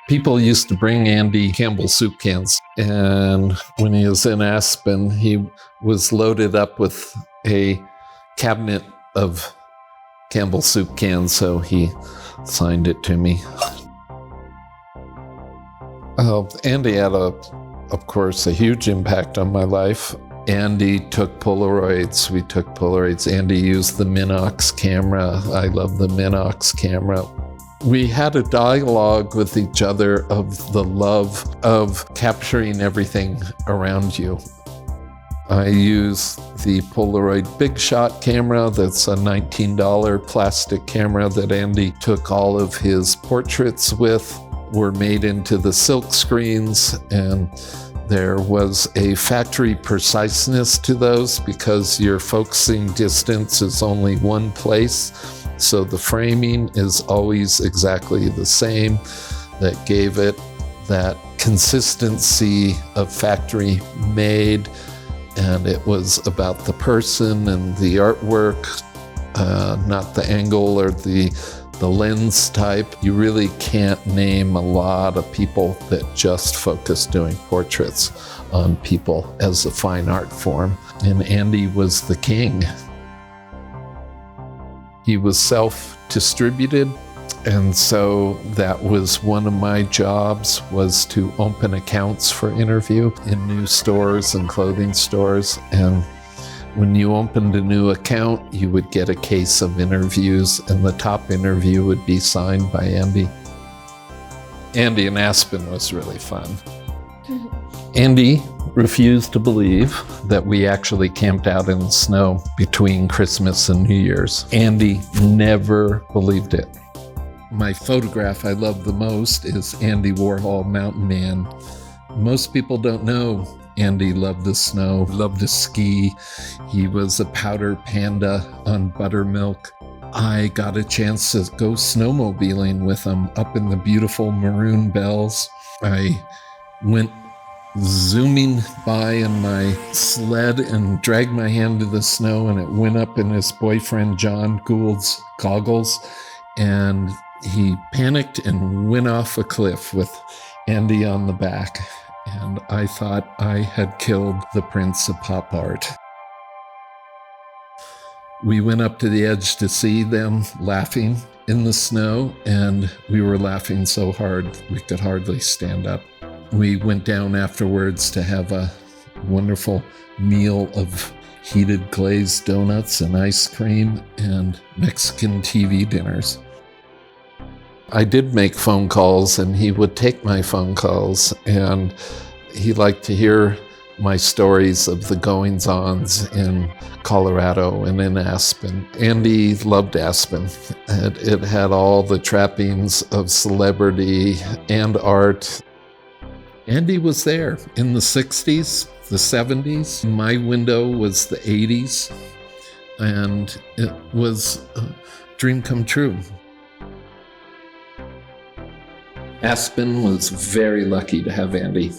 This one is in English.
People used to bring Andy Campbell soup cans, and when he was in Aspen, he was loaded up with a cabinet of Campbell soup cans, so he signed it to me. Andy had, of course, a huge impact on my life. Andy took Polaroids. We took Polaroids. Andy used the Minox camera. I love the Minox camera. We had a dialogue with each other of the love of capturing everything around you. I use the Polaroid Big Shot camera. That's a $19 plastic camera that Andy took all of his portraits with. Were made into the silk screens, and there was a factory preciseness to those because your focusing distance is only one place. So the framing is always exactly the same. That gave it that consistency of factory made, and it was about the person and the artwork, not the angle or the lens type. You really can't name a lot of people that just focus doing portraits on people as a fine art form. And Andy was the king. He was self-distributed, and so that was one of my jobs, was to open accounts for interview in new stores and clothing stores. And when you opened a new account, you would get a case of interviews, and the top interview would be signed by Andy. Andy in Aspen was really fun. Andy refused to believe that we actually camped out in the snow between Christmas and New Year's. Andy never believed it. My photograph I love the most is Andy Warhol, Mountain Man. Most people don't know Andy loved the snow, loved to ski. He was a powder panda on buttermilk. I got a chance to go snowmobiling with him up in the beautiful Maroon Bells. I went zooming by in my sled and dragged my hand to the snow, and it went up in his boyfriend John Gould's goggles, and he panicked and went off a cliff with Andy on the back. And I thought I had killed the prince of pop art. We went up to the edge to see them laughing in the snow, and we were laughing so hard we could hardly stand up. We went down afterwards to have a wonderful meal of heated glazed donuts and ice cream and Mexican TV dinners. I did make phone calls, and he would take my phone calls, and he liked to hear my stories of the goings-ons in Colorado and in Aspen. Andy loved Aspen. It had all the trappings of celebrity and art. Andy was there in the 60s, the 70s. My window was the 80s, and it was a dream come true. Aspen was very lucky to have Andy.